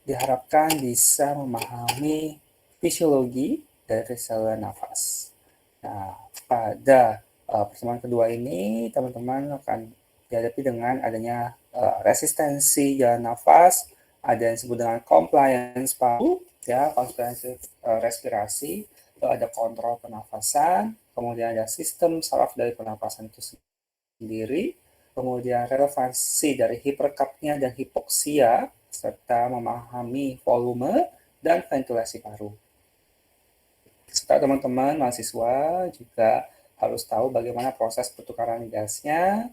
diharapkan bisa memahami fisiologi dari saluran nafas. Nah, pada pertemuan kedua ini, teman-teman akan dihadapi dengan adanya resistensi jalan nafas, ada yang disebut dengan compliance paru, ya, compliance respirasi, lalu ada kontrol pernafasan, kemudian ada sistem saraf dari pernafasan itu sendiri, kemudian relevansi dari hiperkapnia dan hipoksia, serta memahami volume dan ventilasi paru. Serta teman-teman mahasiswa juga harus tahu bagaimana proses pertukaran gasnya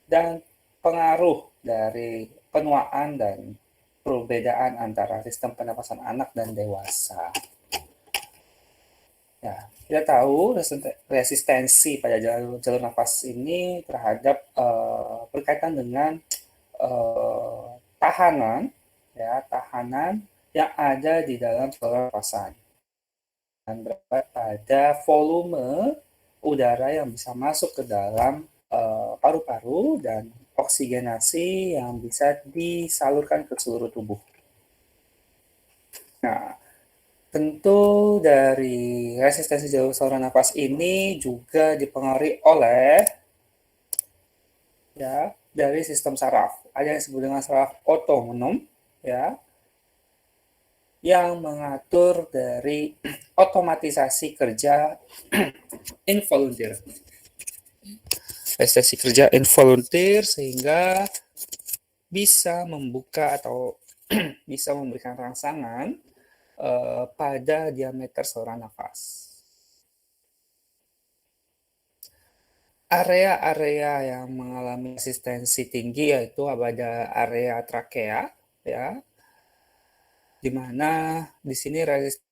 dan pengaruh dari penuaan dan perbedaan antara sistem pernapasan anak dan dewasa. Ya, kita tahu resistensi pada jalur nafas ini terhadap berkaitan dengan tahanan, ya, tahanan yang ada di dalam saluran nafasan dan berada pada volume udara yang bisa masuk ke dalam paru-paru dan oksigenasi yang bisa disalurkan ke seluruh tubuh. Nah, tentu dari resistensi jalur saluran nafas ini juga dipengaruhi oleh ya dari sistem saraf. Ada yang disebut dengan saraf otonom, ya, yang mengatur dari otomatisasi kerja involunteer. Resistensi kerja involunteer sehingga bisa membuka atau bisa memberikan rangsangan pada diameter saluran nafas. Area-area yang mengalami resistensi tinggi yaitu pada area trakea, ya, di mana di sini resistensi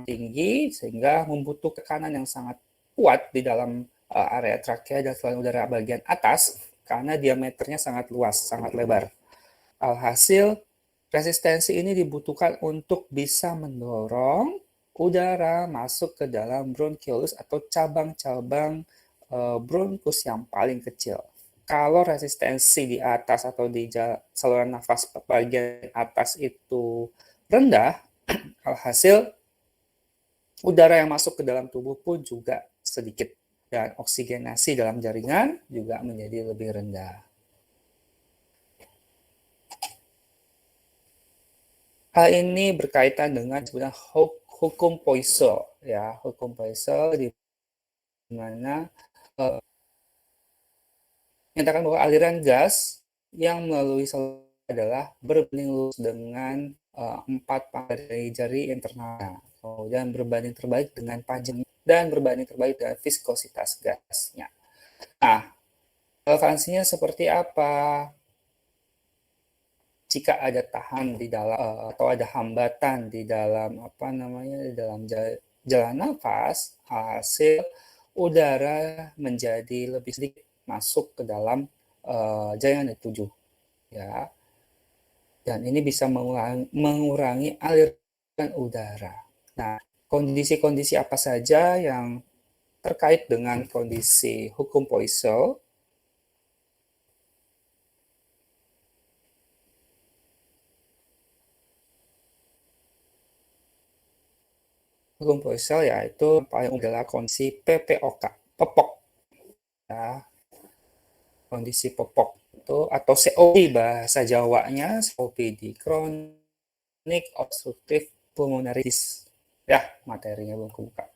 tinggi sehingga membutuhkan tekanan yang sangat kuat di dalam area trakea dan saluran udara bagian atas karena diameternya sangat luas, sangat lebar. Alhasil, resistensi ini dibutuhkan untuk bisa mendorong udara masuk ke dalam bronkiolus atau cabang-cabang bronkus yang paling kecil. Kalau resistensi di atas atau di saluran nafas bagian atas itu rendah, alhasil udara yang masuk ke dalam tubuh pun juga sedikit dan oksigenasi dalam jaringan juga menjadi lebih rendah. Hal ini berkaitan dengan sebenarnya hukum Poiseuille, ya, hukum Poiseuille di mana menyatakan bahwa aliran gas yang melalui saluran adalah berbanding lurus dengan 4 pangkal dari jari internalnya, kemudian berbanding terbalik dengan panjang dan berbanding terbalik dengan viskositas gasnya. Nah, relevansinya seperti apa? Jika ada tahan di dalam atau ada hambatan di dalam di dalam jalan nafas, hasil udara menjadi lebih sedikit masuk ke dalam jaringan dituju, ya. Dan ini bisa mengurangi aliran udara. Nah, kondisi-kondisi apa saja yang terkait dengan kondisi hukum Poiseuille? Hukum Poiseuille yaitu paling adalah kondisi PPOK, popok, ya, kondisi popok itu atau COPD bahasa Jawanya, COPD, chronic obstructive pulmonary disease. Ya, materinya belum kebuka.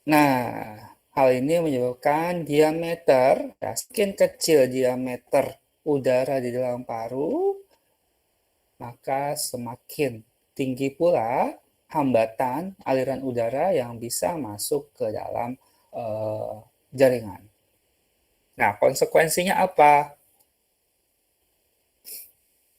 Nah, hal ini menyebabkan diameter, ya, semakin kecil diameter udara di dalam paru, maka semakin tinggi pula hambatan aliran udara yang bisa masuk ke dalam jaringan. Nah, konsekuensinya apa?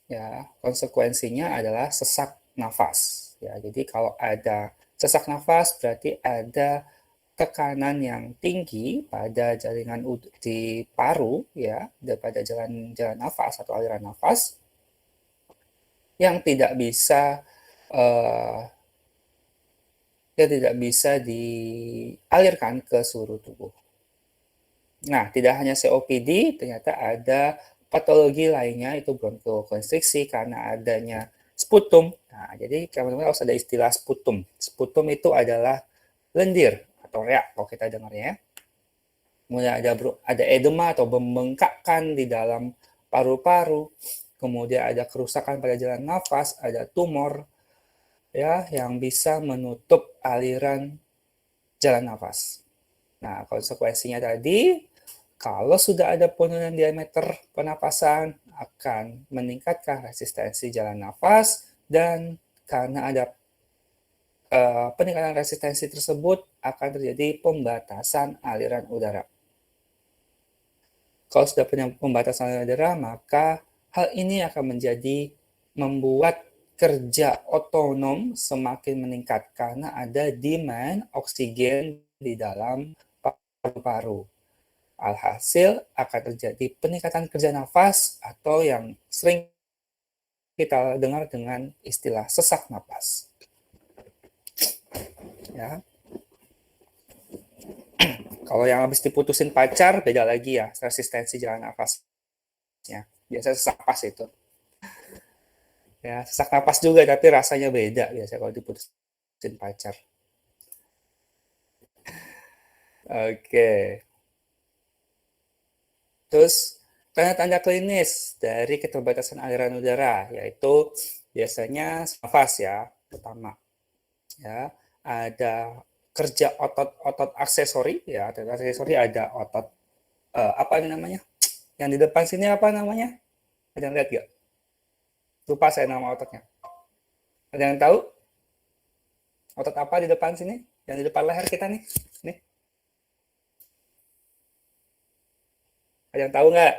Ya, konsekuensinya adalah sesak nafas. Ya, jadi kalau ada sesak nafas berarti ada tekanan yang tinggi pada jaringan di paru, ya, daripada jalan nafas atau aliran nafas yang tidak bisa dialirkan ke seluruh tubuh. Nah, tidak hanya COPD, ternyata ada patologi lainnya itu bronkokonstriksi karena adanya sputum. Nah, jadi teman-teman harus ada istilah sputum. Sputum itu adalah lendir atau reak kalau kita dengarnya ya. Kemudian ada edema atau pembengkakan di dalam paru-paru. Kemudian ada kerusakan pada jalan nafas, ada tumor ya yang bisa menutup aliran jalan nafas. Nah, konsekuensinya tadi kalau sudah ada penurunan diameter pernapasan akan meningkatkan resistensi jalan nafas dan karena ada peningkatan resistensi tersebut akan terjadi pembatasan aliran udara. Kalau sudah punya pembatasan aliran udara, maka hal ini akan membuat kerja otonom semakin meningkat karena ada demand oksigen di dalam paru-paru. Alhasil akan terjadi peningkatan kerja nafas atau yang sering kita dengar dengan istilah sesak napas. Ya. Kalau yang habis diputusin pacar beda lagi ya, resistensi jalan nafasnya. Biasanya sesak napas itu. Ya, sesak napas juga tapi rasanya beda biasanya kalau diputusin pacar. Oke. Terus tanda-tanda klinis dari keterbatasan aliran udara yaitu biasanya nafas ya, pertama. Ya, ada kerja otot-otot aksesori ya, otot aksesori ada otot apa namanya? Yang di depan sini apa namanya? Ada yang lihat gak? Lupa saya nama ototnya. Ada yang tahu? Otot apa di depan sini? Yang di depan leher kita nih. Nih. Ada yang tahu nggak?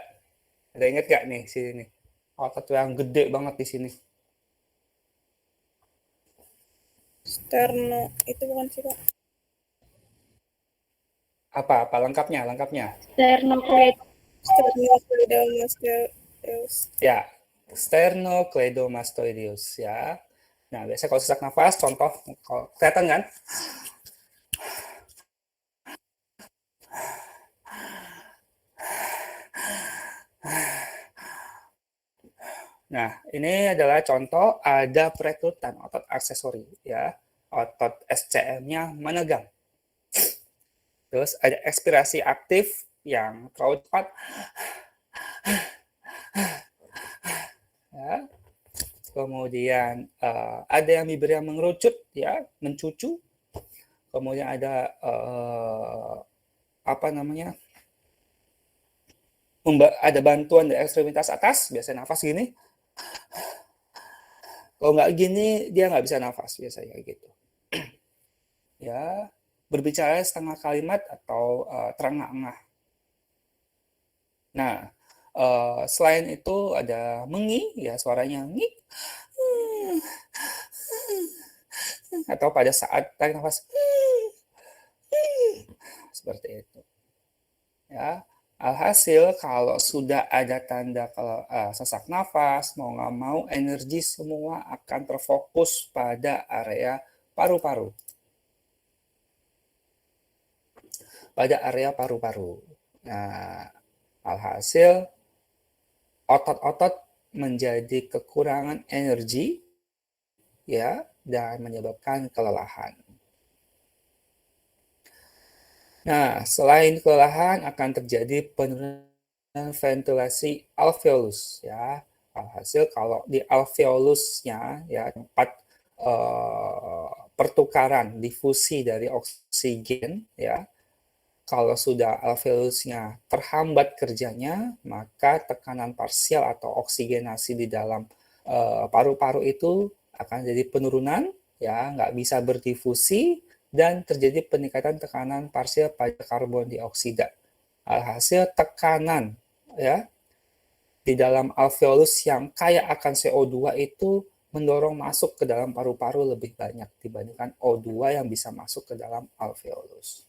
Ada inget gak nih sini nih? Otot yang gede banget di sini. Sterno itu bukan sih Pak? Apa lengkapnya? Sternocleidomastoideus. Ya, sternocleidomastoideus ya. Nah, biasanya kalau sesak nafas, contoh, kelihatan kan? Nah, ini adalah contoh ada perekrutan otot aksesori ya. Otot SCM-nya menegang. Terus ada ekspirasi aktif yang terlalu cepat. Ya. Kemudian ada yang bibirnya mengerucut ya, mencucu. Kemudian ada apa namanya? Ada bantuan dari ekstremitas atas, biasanya nafas gini. Kalau nggak gini, dia nggak bisa nafas biasanya gitu. Ya, berbicara setengah kalimat atau terengah-engah. Nah, selain itu ada mengi, ya suaranya ngik, atau pada saat tarik nafas seperti itu. Ya, alhasil kalau sudah ada tanda kalau sesak nafas, mau nggak mau energi semua akan terfokus pada area paru-paru. Pada area paru-paru. Nah, alhasil otot-otot menjadi kekurangan energi ya dan menyebabkan kelelahan. Nah, selain kelelahan akan terjadi penurunan ventilasi alveolus ya. Alhasil kalau di alveolusnya ya tempat pertukaran difusi dari oksigen ya. Kalau sudah alveolusnya terhambat kerjanya, maka tekanan parsial atau oksigenasi di dalam paru-paru itu akan jadi penurunan, ya nggak bisa berdifusi dan terjadi peningkatan tekanan parsial pada karbon dioksida. Alhasil tekanan ya di dalam alveolus yang kaya akan CO2 itu mendorong masuk ke dalam paru-paru lebih banyak dibandingkan O2 yang bisa masuk ke dalam alveolus.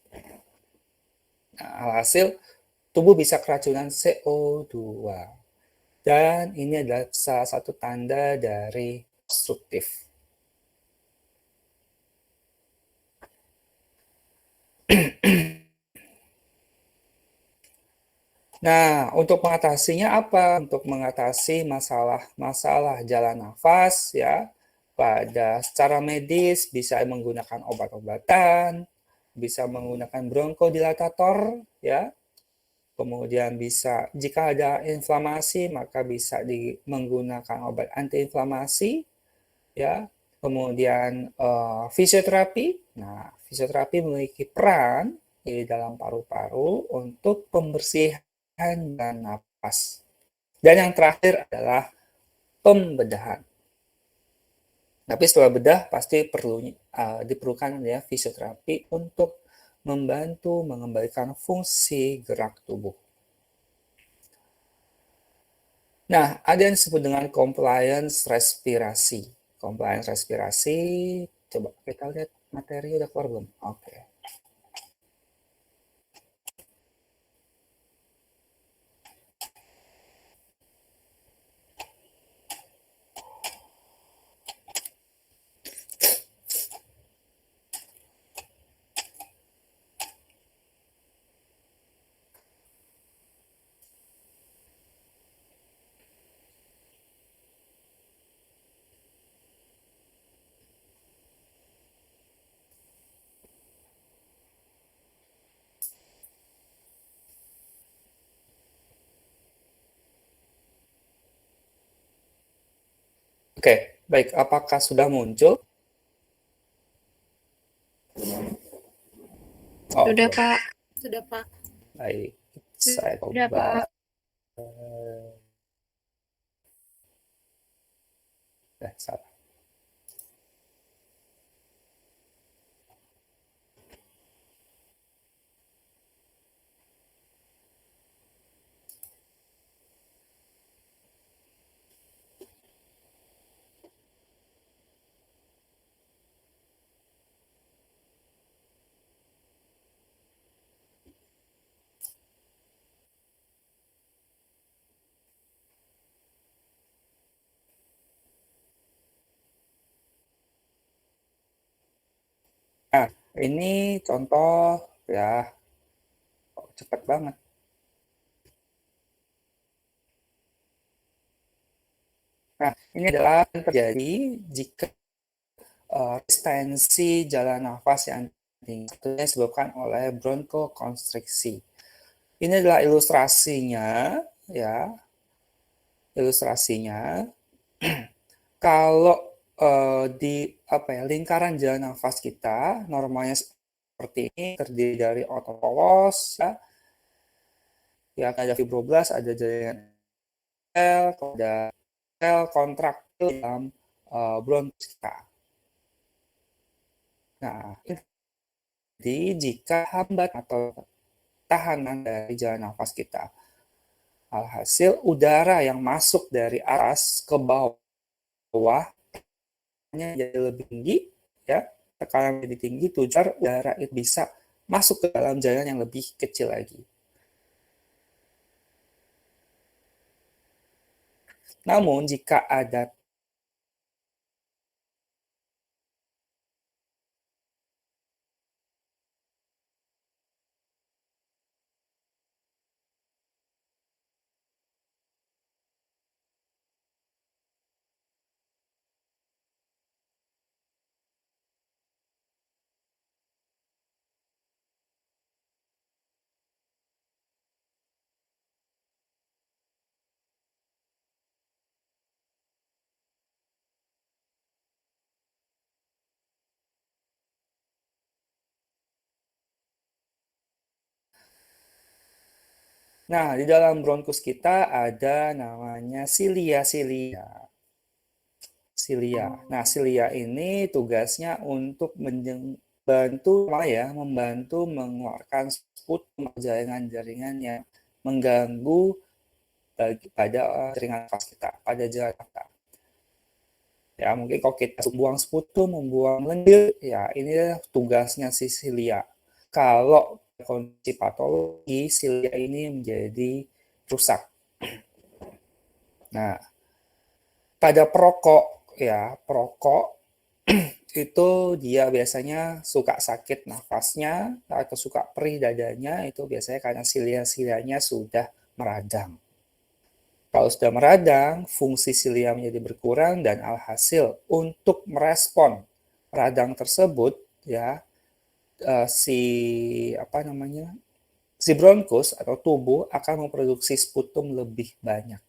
Nah, alhasil tubuh bisa keracunan CO2. Dan ini adalah salah satu tanda dari obstruktif. Nah, untuk mengatasinya apa? Untuk mengatasi masalah jalan nafas ya, pada secara medis bisa menggunakan obat-obatan, bisa menggunakan bronkodilatator ya. Kemudian bisa jika ada inflamasi maka bisa menggunakan obat antiinflamasi ya. Kemudian fisioterapi. Nah, fisioterapi memiliki peran di dalam paru-paru untuk pembersihan dan napas. Dan yang terakhir adalah pembedahan. Tapi setelah bedah pasti diperlukan ya fisioterapi untuk membantu mengembalikan fungsi gerak tubuh. Nah, ada yang disebut dengan compliance respirasi. Compliance respirasi, coba kita lihat materi udah keluar belum? Oke. Oke, baik. Apakah sudah muncul? Oh, Sudah, belum. Pak. Sudah, Pak. Baik, saya Sudah, coba. Pak. Salah. Nah, ini contoh ya, cepat banget. Nah, ini adalah yang terjadi jika resistensi jalan nafas yang tinggi. Satunya disebabkan oleh bronkokonstriksi. Ini adalah ilustrasinya, ya. Ilustrasinya, kalau di apa ya lingkaran jalan nafas kita normalnya seperti ini, terdiri dari otot polos, ya ada fibroblast, ada jaringan sel, ada sel kontraktil dalam bronkus kita. Nah, jadi jika hambat atau tahanan dari jalan nafas kita, alhasil udara yang masuk dari atas ke bawah jadi lebih tinggi, ya tekanan lebih tinggi, tujuan udara itu bisa masuk ke dalam jalan yang lebih kecil lagi. Namun jika ada Nah, di dalam bronkus kita ada namanya silia-silia. Silia. Nah, silia ini tugasnya untuk membantu mengeluarkan sputum jaringan-jaringan yang mengganggu pada jaringan nafas kita, pada jalan kita. Ya, mungkin kalau kita membuang sputum, membuang lendir, ya ini tugasnya si silia. Kalau kondisi patologi, silia ini menjadi rusak. Nah, pada perokok ya, perokok itu dia biasanya suka sakit nafasnya atau suka perih dadanya, itu biasanya karena silia-silianya sudah meradang. Kalau sudah meradang, fungsi silia menjadi berkurang dan alhasil untuk merespon radang tersebut ya si si bronkus atau tubuh akan memproduksi sputum lebih banyak.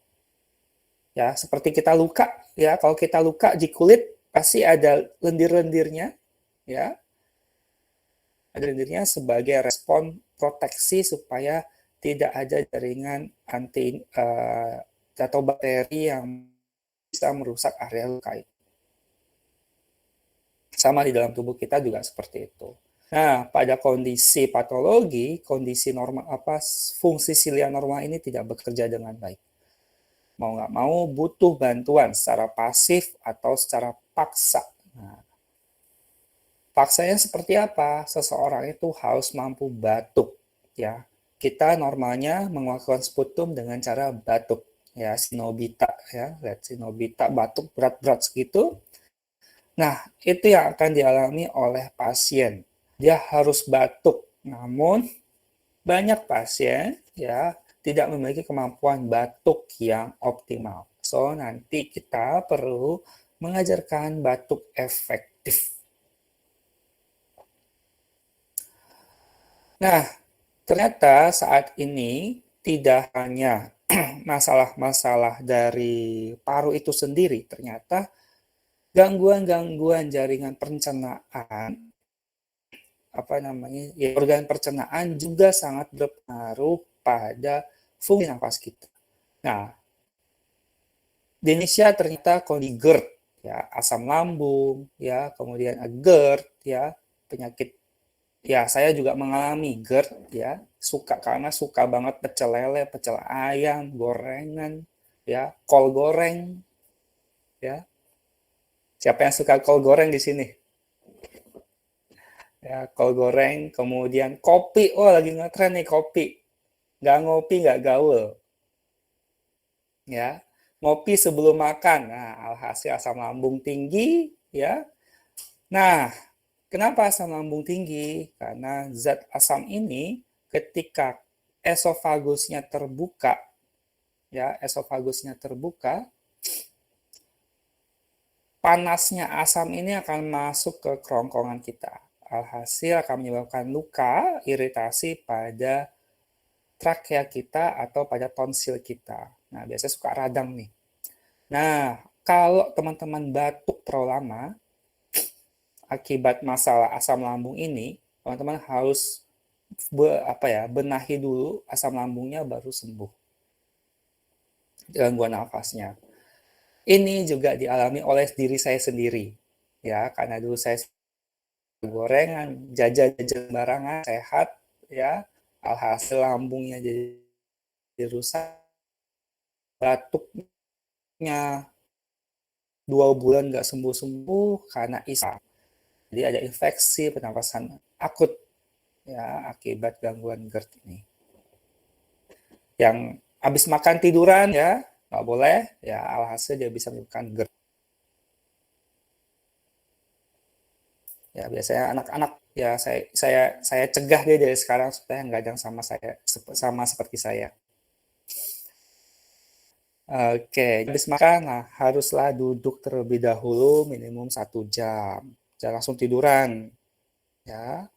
Ya, seperti kita luka ya, kalau kita luka di kulit pasti ada lendir-lendirnya ya. Ada lendirnya sebagai respon proteksi supaya tidak ada jaringan anti atau bakteri yang bisa merusak area luka itu. Sama di dalam tubuh kita juga seperti itu. Nah, pada kondisi patologi, kondisi normal fungsi silia normal ini tidak bekerja dengan baik. Mau nggak mau butuh bantuan secara pasif atau secara paksa. Nah, paksanya seperti apa? Seseorang itu harus mampu batuk, ya. Kita normalnya mengeluarkan sputum dengan cara batuk, ya, sinobita, ya. Lihat sinobita batuk berat-berat segitu. Nah, itu yang akan dialami oleh pasien. Dia harus batuk. Namun, banyak pasien ya tidak memiliki kemampuan batuk yang optimal. So, nanti kita perlu mengajarkan batuk efektif. Nah, ternyata saat ini tidak hanya masalah-masalah dari paru itu sendiri, ternyata gangguan-gangguan jaringan pencernaan organ pencernaan juga sangat berpengaruh pada fungsi nafas kita. Nah, di Indonesia ternyata kondisi GERD, ya, asam lambung, ya, kemudian GERD, ya, penyakit, ya, saya juga mengalami GERD, ya, karena suka banget pecel lele, pecel ayam, gorengan, ya, kol goreng, ya. Siapa yang suka kol goreng di sini? Ya, kol goreng, kemudian kopi, oh lagi ngetren nih kopi. Nggak ngopi, nggak gaul. Ya, ngopi sebelum makan. Nah, alhasil asam lambung tinggi, ya. Nah, kenapa asam lambung tinggi? Karena zat asam ini ketika esofagusnya terbuka, ya, esofagusnya terbuka, panasnya asam ini akan masuk ke kerongkongan kita. Alhasil akan menyebabkan luka, iritasi pada trakea kita atau pada tonsil kita. Nah, biasanya suka radang nih. Nah, kalau teman-teman batuk terlalu lama, akibat masalah asam lambung ini, teman-teman harus benahi dulu asam lambungnya baru sembuh gangguan nafasnya. Ini juga dialami oleh diri saya sendiri, ya, karena dulu saya gorengan, jajan-jajan barangan, sehat, ya, alhasil lambungnya jadi rusak, batuknya 2 bulan nggak sembuh-sembuh karena ispa. Jadi ada infeksi pernapasan akut ya akibat gangguan GERD ini. Yang habis makan tiduran ya nggak boleh ya alhasil dia bisa menyebabkan GERD. Ya biasanya anak-anak ya saya cegah dia dari sekarang supaya nggak ada sama seperti saya. Oke, habis makan nah haruslah duduk terlebih dahulu minimum 1 jam. Jangan langsung tiduran ya.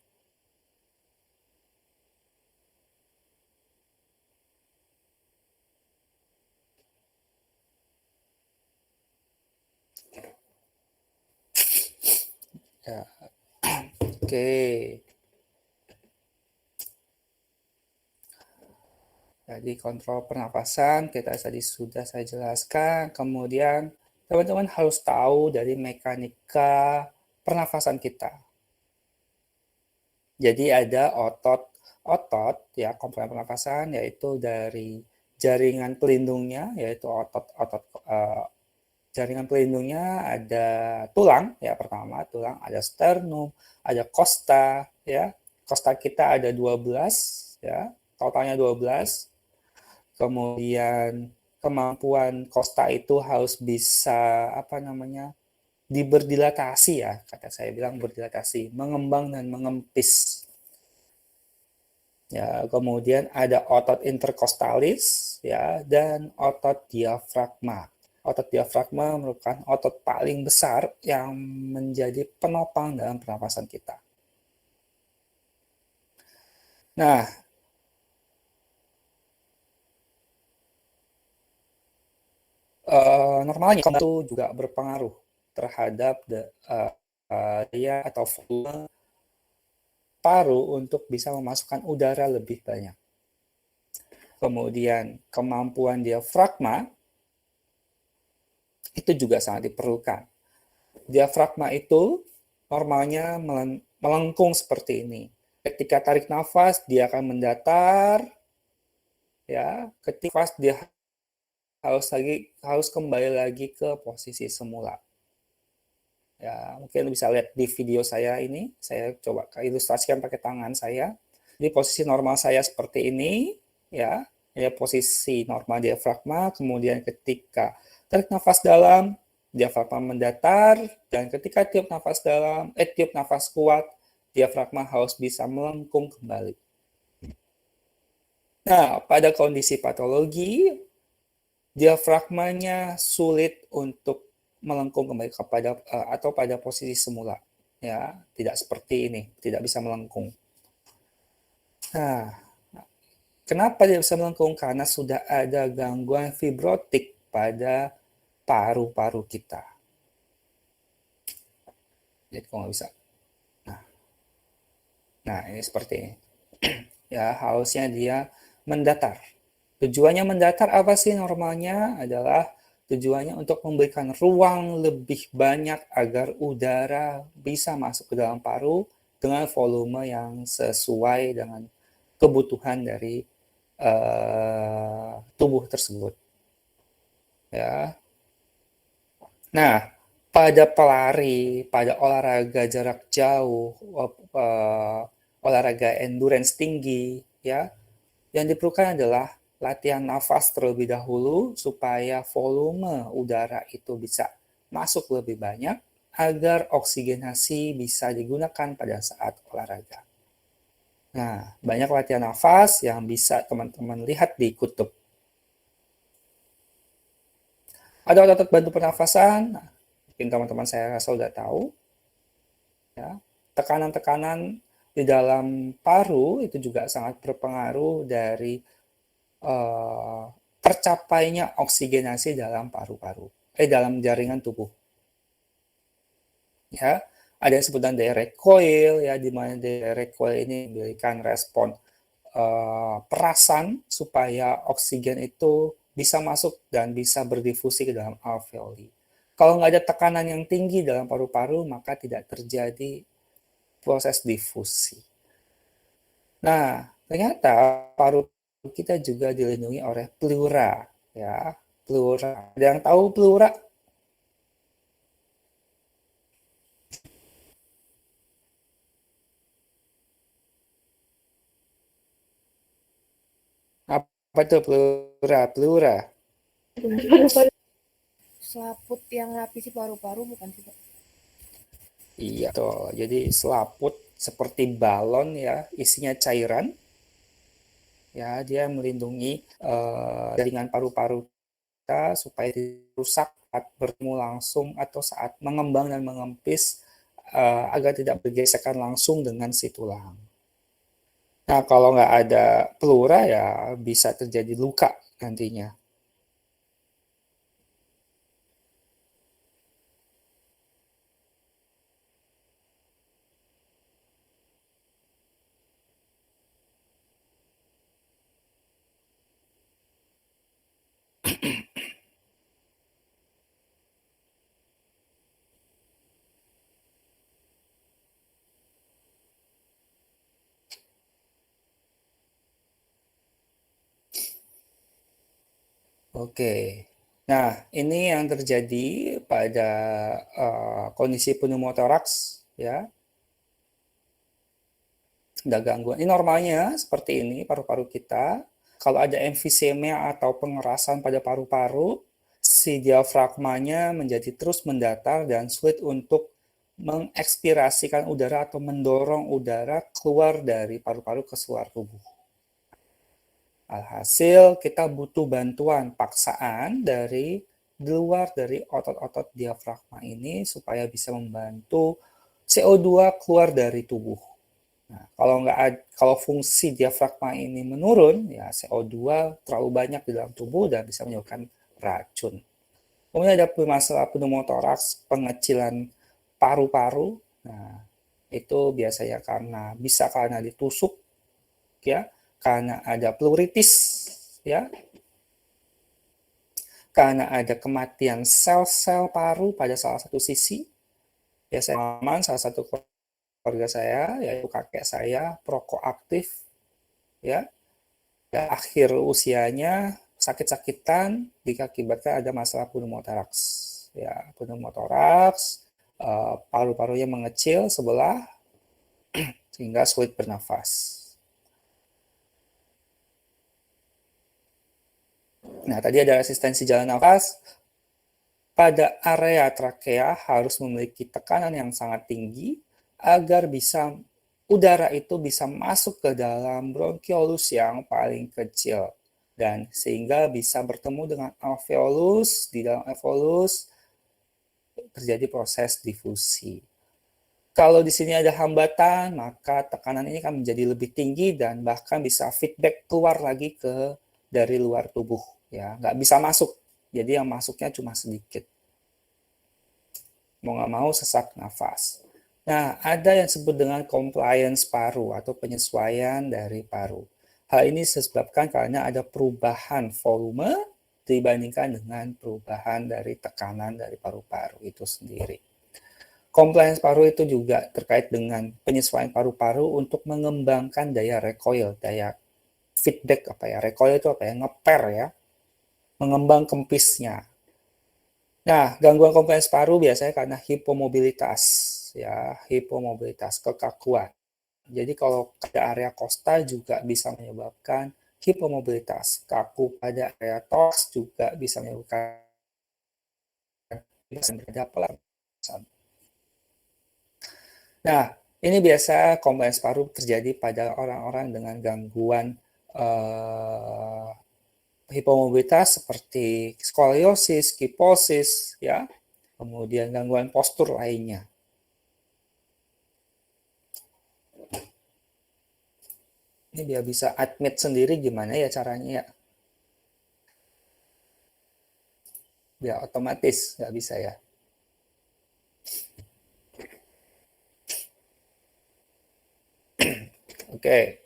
Ya, oke. Jadi kontrol pernapasan kita tadi sudah saya jelaskan. Kemudian teman-teman harus tahu dari mekanika pernafasan kita. Jadi ada otot ya komponen pernafasan yaitu dari jaringan pelindungnya yaitu otot jaringan pelindungnya ada tulang ya pertama tulang ada sternum ada costa ya costa kita ada 12 ya totalnya 12. Kemudian kemampuan Costa itu harus bisa diberdilatasi ya kata saya bilang berdilatasi mengembang dan mengempis Ya, kemudian ada otot interkostalis ya dan otot diafragma. Otot diafragma merupakan otot paling besar yang menjadi penopang dalam pernapasan kita. Nah, normalnya itu juga berpengaruh terhadap daya atau volume paru untuk bisa memasukkan udara lebih banyak. Kemudian kemampuan diafragma itu juga sangat diperlukan. Diafragma itu normalnya melengkung seperti ini. Ketika tarik nafas, dia akan mendatar, ya. Ketika nafas, dia harus kembali lagi ke posisi semula. Ya, mungkin bisa lihat di video saya ini. Saya coba ilustrasikan pakai tangan saya. Di posisi normal saya seperti ini, ya. Ya, posisi normal diafragma. Kemudian ketika tarik nafas dalam, diafragma mendatar, dan ketika tiup nafas dalam, tiup nafas kuat, diafragma harus bisa melengkung kembali. Nah, pada kondisi patologi, diafragmanya sulit untuk melengkung kembali kepada atau pada posisi semula, ya, tidak seperti ini, tidak bisa melengkung. Nah, kenapa dia bisa melengkung? Karena sudah ada gangguan fibrotik pada paru-paru kita. Jadi kok nggak bisa. Nah, nah ini seperti ini. Ya, harusnya dia mendatar. Tujuannya mendatar apa sih normalnya? Adalah tujuannya untuk memberikan ruang lebih banyak agar udara bisa masuk ke dalam paru dengan volume yang sesuai dengan kebutuhan dari tubuh tersebut. Ya. Nah, pada pelari, pada olahraga jarak jauh, olahraga endurance tinggi, ya, yang diperlukan adalah latihan nafas terlebih dahulu supaya volume udara itu bisa masuk lebih banyak agar oksigenasi bisa digunakan pada saat olahraga. Nah, banyak latihan nafas yang bisa teman-teman lihat di kutub. Ada otot bantu pernafasan, mungkin teman-teman saya rasa sudah tahu. Ya, tekanan-tekanan di dalam paru itu juga sangat berpengaruh dari tercapainya oksigenasi dalam paru-paru, dalam jaringan tubuh. Ya, ada yang sebutan daya recoil, ya, di mana daya recoil ini memberikan respon perasan supaya oksigen itu bisa masuk dan bisa berdifusi ke dalam alveoli. Kalau nggak ada tekanan yang tinggi dalam paru-paru, maka tidak terjadi proses difusi. Nah, ternyata paru kita juga dilindungi oleh pleura, ya. Pleura. Ada yang tahu pleura? Apa itu pleura? Pleura. Selaput yang lapisi paru-paru bukan sih Pak? Iya, tuh. Jadi selaput seperti balon ya, isinya cairan. Ya, dia melindungi jaringan paru-paru kita supaya tidak rusak saat bertemu langsung atau saat mengembang dan mengempis agar tidak bergesekan langsung dengan si tulang. Nah, kalau nggak ada pleura ya bisa terjadi luka nantinya. Oke. Nah, ini yang terjadi pada kondisi pneumotoraks ya. Ada gangguan. Ini normalnya seperti ini paru-paru kita. Kalau ada emfisema atau pengerasan pada paru-paru, si diafragmanya menjadi terus mendatar dan sulit untuk mengekspirasikan udara atau mendorong udara keluar dari paru-paru ke seluruh tubuh. Alhasil kita butuh bantuan paksaan dari luar dari otot-otot diafragma ini supaya bisa membantu CO2 keluar dari tubuh. Nah, kalau fungsi diafragma ini menurun, ya CO2 terlalu banyak di dalam tubuh dan bisa menyebabkan racun. Kemudian ada masalah pneumotoraks, pengecilan paru-paru. Nah, itu biasanya karena ditusuk, ya, karena ada pleuritis, ya, karena ada kematian sel-sel paru pada salah satu sisi. Biasanya salah satu keluarga saya, yaitu kakek saya, perokok aktif, ya, akhir usianya sakit-sakitan diakibatkan ada masalah pneumotoraks. Ya, pneumotoraks, paru-parunya mengecil sebelah sehingga sulit bernafas. Nah, tadi ada resistensi jalan nafas. Pada area trakea harus memiliki tekanan yang sangat tinggi agar udara itu bisa masuk ke dalam bronkiolus yang paling kecil dan sehingga bisa bertemu dengan alveolus. Di dalam alveolus terjadi proses difusi. Kalau di sini ada hambatan, maka tekanan ini akan menjadi lebih tinggi dan bahkan bisa feedback keluar lagi dari luar tubuh, ya, nggak bisa masuk. Jadi yang masuknya cuma sedikit. Mau nggak mau sesak nafas. Nah, ada yang disebut dengan compliance paru atau penyesuaian dari paru. Hal ini disebabkan karena ada perubahan volume dibandingkan dengan perubahan dari tekanan dari paru-paru itu sendiri. Compliance paru itu juga terkait dengan penyesuaian paru-paru untuk mengembangkan daya recoil, daya feedback recoil itu ngeper ya, mengembang kempisnya. Nah, gangguan kompresi paru biasanya karena hipomobilitas, ya, hipomobilitas, kekakuan. Jadi kalau pada area kosta juga bisa menyebabkan hipomobilitas, kaku pada area toraks juga bisa menyebabkan pernapasan. Nah, ini biasa kompresi paru terjadi pada orang-orang dengan gangguan hipomobilitas seperti skoliosis, kiposis, ya, kemudian gangguan postur lainnya. Ini biar bisa admit sendiri gimana ya caranya ya? Biar otomatis, nggak bisa ya. Oke,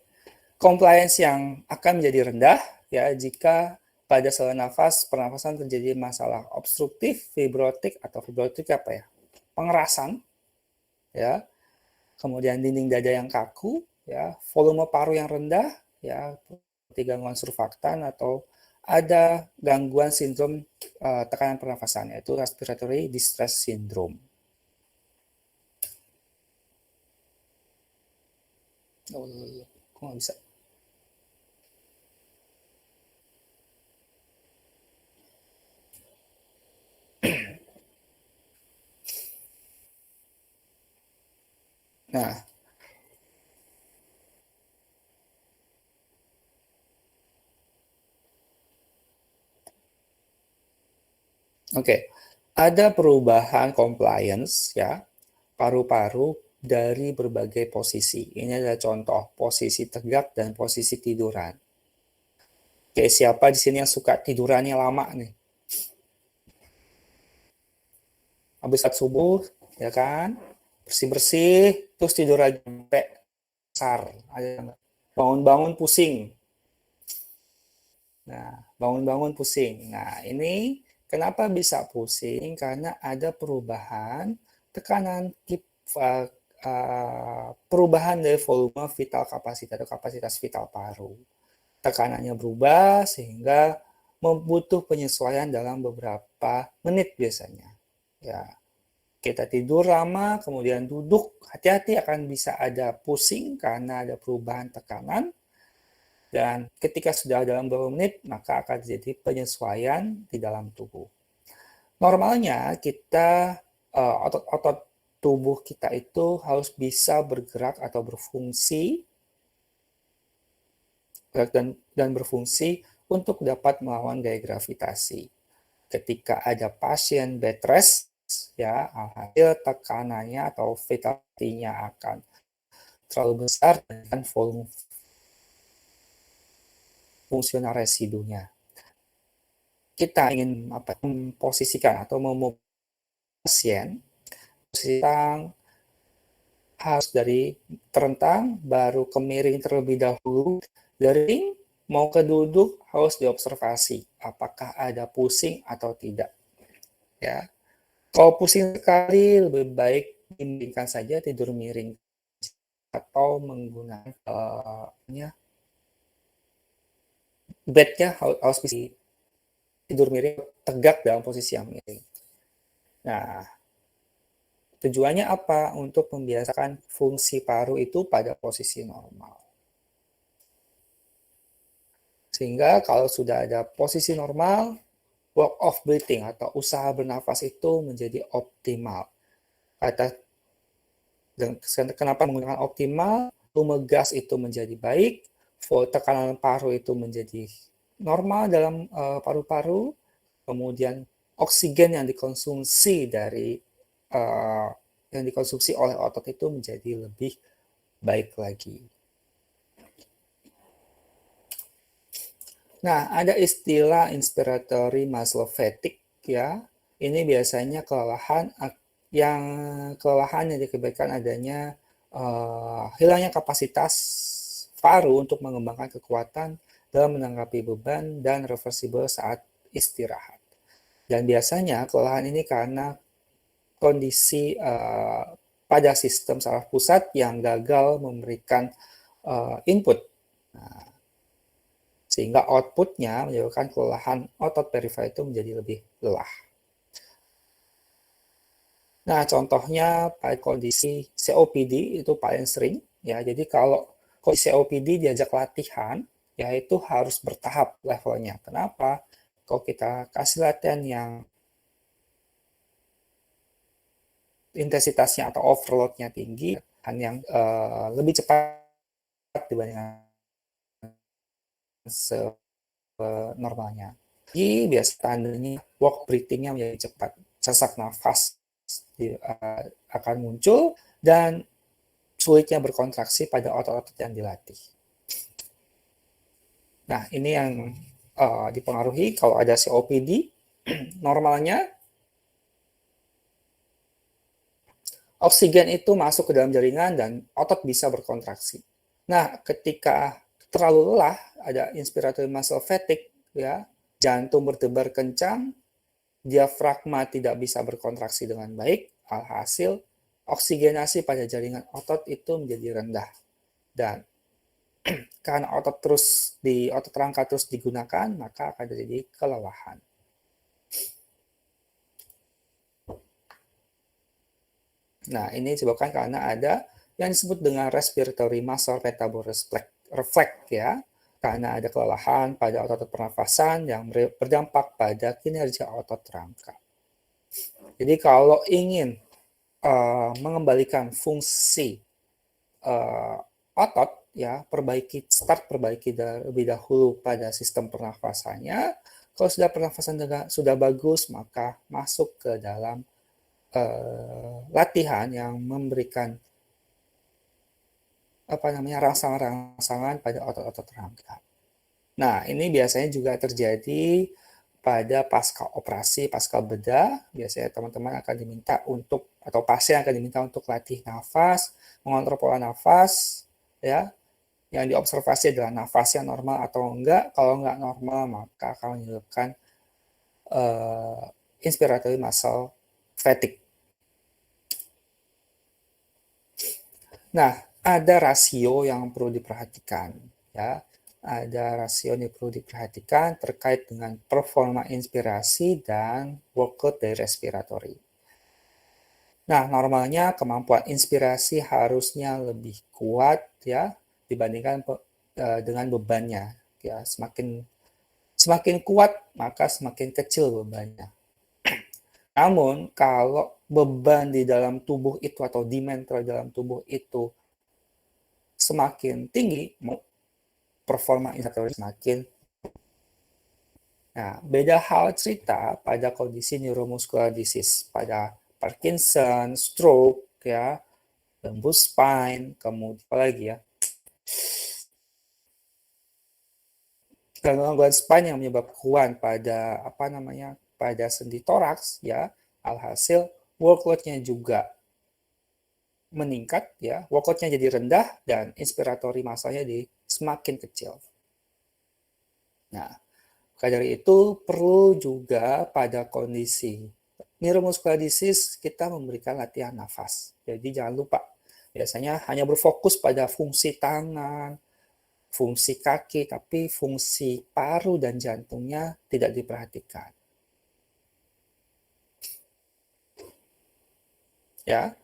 compliance yang akan menjadi rendah ya jika pada saluran nafas pernafasan terjadi masalah obstruktif, fibrotik atau fibrotik pengerasan, ya, kemudian dinding dada yang kaku, ya, volume paru yang rendah, ya, seperti gangguan surfaktan atau ada gangguan sindrom tekanan pernafasan, yaitu respiratory distress syndrome. Kok nggak bisa? Nah, oke. Ada perubahan compliance ya paru-paru dari berbagai posisi. Ini adalah contoh posisi tegak dan posisi tiduran. Oke, siapa di sini yang suka tidurannya lama nih? Habis saat subuh, ya kan? Bersih-bersih, terus tidur lagi sampai besar. Bangun-bangun pusing. Nah, bangun-bangun pusing. Nah, ini kenapa bisa pusing? Karena ada perubahan tekanan perubahan dari volume vital kapasitas atau kapasitas vital paru. Tekanannya berubah sehingga membutuh penyesuaian dalam beberapa menit biasanya. Ya, kita tidur lama, kemudian duduk, hati-hati akan bisa ada pusing karena ada perubahan tekanan. Dan ketika sudah dalam beberapa menit, maka akan terjadi penyesuaian di dalam tubuh. Normalnya kita otot-otot tubuh kita itu harus bisa bergerak atau berfungsi dan berfungsi untuk dapat melawan gaya gravitasi. Ketika ada pasien bed rest, ya, alhasil tekanannya atau vitality-nya akan terlalu besar dengan volume fungsional residunya. Kita ingin memposisikan atau memposisikan pasien harus dari terentang, baru ke miring terlebih dahulu, dari mau ke duduk harus diobservasi apakah ada pusing atau tidak. Ya, kalau pusing sekali lebih baik dimiringkan saja, tidur miring atau menggunakan bednya harus bisa tidur miring tegak dalam posisi yang miring. Nah, tujuannya apa? Untuk membiasakan fungsi paru itu pada posisi normal. Sehingga kalau sudah ada posisi normal, work of breathing atau usaha bernafas itu menjadi optimal. Kenapa menggunakan optimal? Volume gas itu menjadi baik, tekanan paru itu menjadi normal dalam paru-paru, kemudian oksigen yang dikonsumsi oleh otot itu menjadi lebih baik lagi. Nah, ada istilah inspiratory muscle fatigue, ya. Ini biasanya kelelahan yang diakibatkan adanya hilangnya kapasitas paru untuk mengembangkan kekuatan dalam menanggapi beban dan reversibel saat istirahat. Dan biasanya kelelahan ini karena kondisi pada sistem saraf pusat yang gagal memberikan input. Nah, sehingga outputnya menyebabkan kelelahan otot perifer itu menjadi lebih lelah. Nah, contohnya pada kondisi COPD itu paling sering, ya. Jadi kalau kondisi COPD diajak latihan, ya itu harus bertahap levelnya. Kenapa? Kalau kita kasih latihan yang intensitasnya atau overload-nya tinggi, yang lebih cepat dibandingkan normalnya. Jadi biasa tandanya work breathing-nya menjadi cepat, sesak nafas akan muncul, dan sulitnya berkontraksi pada otot-otot yang dilatih. Nah, ini yang dipengaruhi kalau ada COPD, normalnya oksigen itu masuk ke dalam jaringan dan otot bisa berkontraksi. Nah, ketika terlalu lelah, ada inspiratory muscle fatigue, ya, jantung berdebar kencang, diafragma tidak bisa berkontraksi dengan baik, alhasil oksigenasi pada jaringan otot itu menjadi rendah. Dan karena otot rangka terus digunakan, maka akan terjadi kelelahan. Nah, ini disebabkan karena ada yang disebut dengan respiratory muscle metabolism reflex, ya, karena ada kelelahan pada otot pernafasan yang berdampak pada kinerja otot rangka. Jadi kalau ingin mengembalikan fungsi otot, ya, perbaiki terlebih dahulu pada sistem pernafasannya. Kalau sudah pernafasan sudah bagus, maka masuk ke dalam latihan yang memberikan rangsangan pada otot-otot rangka. Nah, ini biasanya juga terjadi pada pasca operasi, pasca bedah. Biasanya teman-teman akan diminta atau pasien akan diminta untuk latih nafas, mengontrol pola nafas, ya. Yang diobservasi adalah nafasnya normal atau enggak. Kalau enggak normal, maka akan menyebabkan inspiratory muscle fatigue. Nah, ada rasio yang perlu diperhatikan, ya. Ada rasio yang perlu diperhatikan terkait dengan performa inspirasi dan workload dari respiratory. Nah, normalnya kemampuan inspirasi harusnya lebih kuat, ya, dibandingkan dengan bebannya. Ya, semakin kuat maka semakin kecil bebannya. Namun kalau beban di dalam tubuh itu atau demand di dalam tubuh itu semakin tinggi, performa inspiratory semakin. Nah, beda hal cerita pada kondisi neuromuscular disease, pada Parkinson, stroke, ya, lembut spine, kemudian apa lagi ya? Gangguan spine yang menyebabkan pada apa namanya? Pada sendi toraks, ya. Alhasil workload-nya juga meningkat, ya. Workload-nya jadi rendah dan inspiratory masanya di semakin kecil. Nah, maka dari itu perlu juga pada kondisi neuromuscular disease kita memberikan latihan nafas. Jadi jangan lupa, biasanya hanya berfokus pada fungsi tangan, fungsi kaki, tapi fungsi paru dan jantungnya tidak diperhatikan. Ya,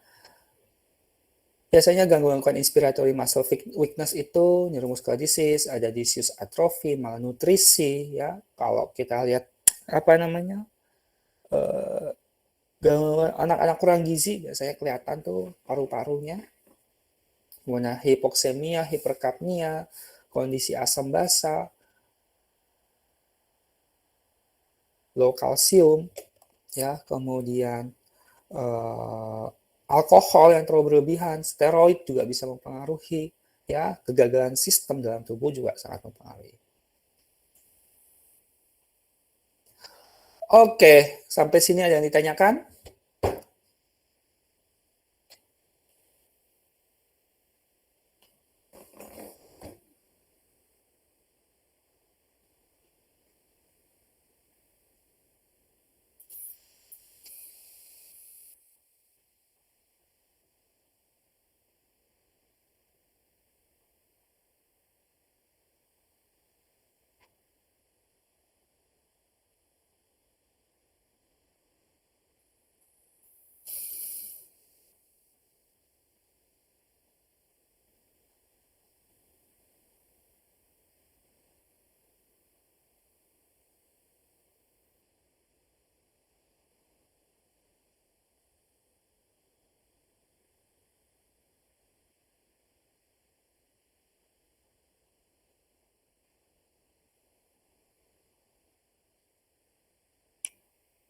biasanya gangguan inspiratory muscle weakness itu neuromuscular disease, ada disuse atrophy, malnutrisi, ya. Kalau kita lihat apa namanya, gangguan anak-anak kurang gizi biasanya kelihatan tuh paru-parunya, kemudian hipoksemia, hiperkapnia, kondisi asam basa, low kalsium, ya, kemudian eh, alkohol yang terlalu berlebihan, steroid juga bisa mempengaruhi, ya, kegagalan sistem dalam tubuh juga sangat mempengaruhi. Oke, sampai sini ada yang ditanyakan?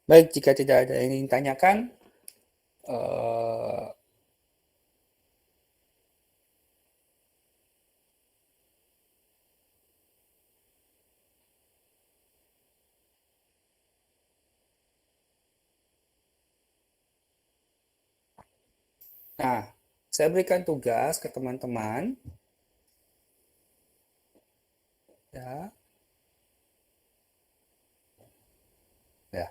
Baik, jika tidak ada yang ingin ditanyakan, eh, nah, saya berikan tugas ke teman-teman, ya, ya.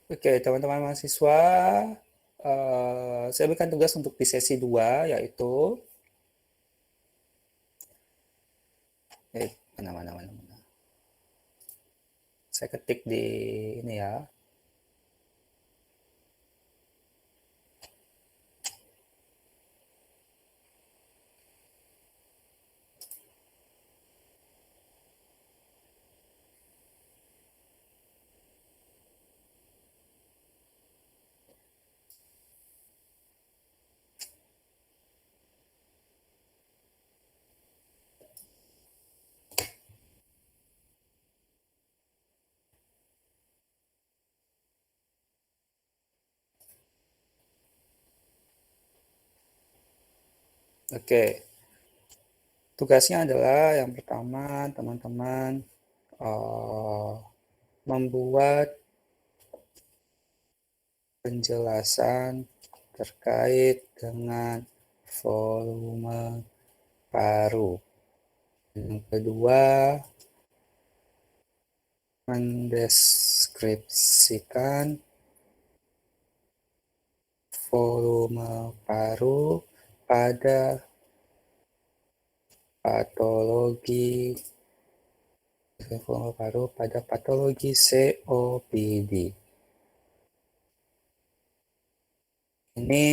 Oke, teman-teman mahasiswa, saya berikan tugas untuk di sesi 2, yaitu, mana. Saya ketik di ini ya. Oke, tugasnya adalah yang pertama, teman-teman membuat penjelasan terkait dengan volume paru. Yang kedua, mendeskripsikan volume paru pada patologi COPD. Ini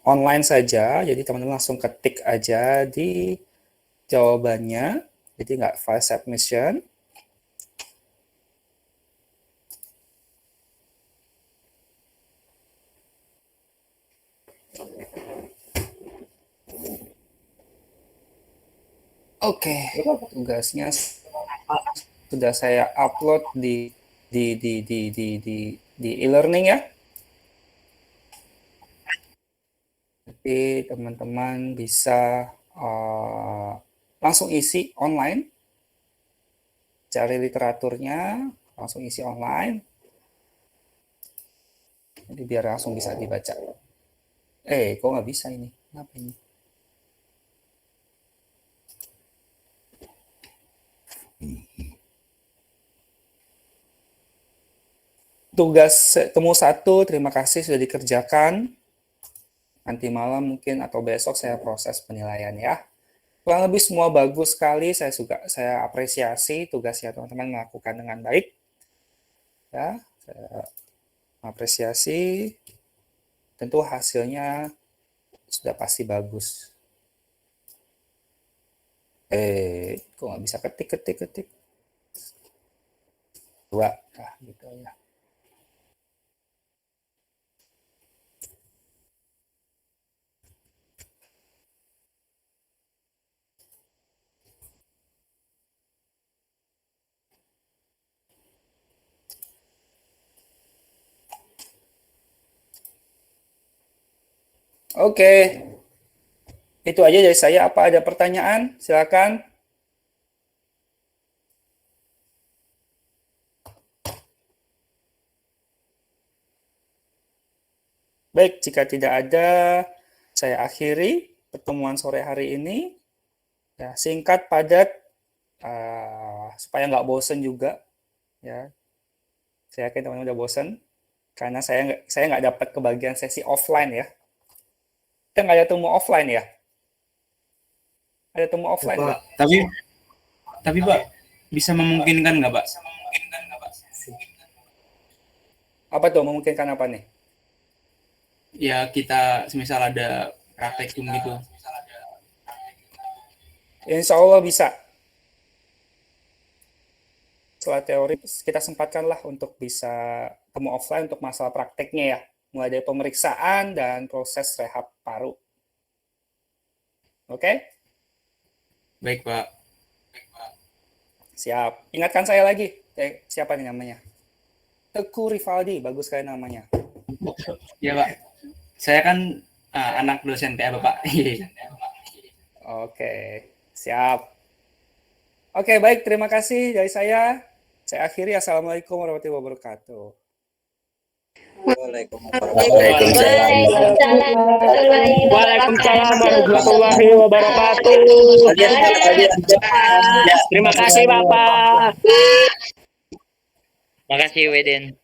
online saja, jadi teman-teman langsung ketik aja di jawabannya, jadi nggak file submission. Oke, tugasnya sudah saya upload di e-learning ya. Jadi teman-teman bisa langsung isi online, cari literaturnya, langsung isi online. Jadi biar langsung bisa dibaca. Kok nggak bisa ini? Kenapa ini? Tugas temu 1, terima kasih sudah dikerjakan. Nanti malam mungkin atau besok saya proses penilaian ya. Kurang lebih semua bagus sekali, saya apresiasi tugasnya teman-teman melakukan dengan baik. Ya, saya apresiasi. Tentu hasilnya sudah pasti bagus. Kok nggak bisa ketik. 2, nah gitu ya. Oke, itu aja dari saya. Apa ada pertanyaan? Silakan. Baik, jika tidak ada, saya akhiri pertemuan sore hari ini. Ya, singkat, padat, supaya nggak bosen juga. Ya, saya yakin teman-teman udah bosen karena saya nggak dapat kebagian sesi offline ya. Kita nggak ada temu offline ya? Ada temu offline nggak? Tapi Pak, bisa memungkinkan nggak Pak? Apa tuh memungkinkan apa nih? Ya kita semisal ada praktekum gitu. Insya Allah bisa. Setelah teori kita sempatkanlah untuk bisa temu offline untuk masalah prakteknya ya. Mulai dari pemeriksaan dan proses rehab paru. Oke? Baik Pak. Siap. Ingatkan saya lagi. Siapa nih namanya? Teguh Rivaldi. Bagus sekali namanya. Ya Pak. Saya kan anak dosen TA Bapak. Oke. Siap. Oke, baik. Terima kasih dari saya. Saya akhiri. Assalamualaikum warahmatullahi wabarakatuh. Waalaikumsalam warahmatullahi wabarakatuh. Terima kasih Bapak. Makasih Weden.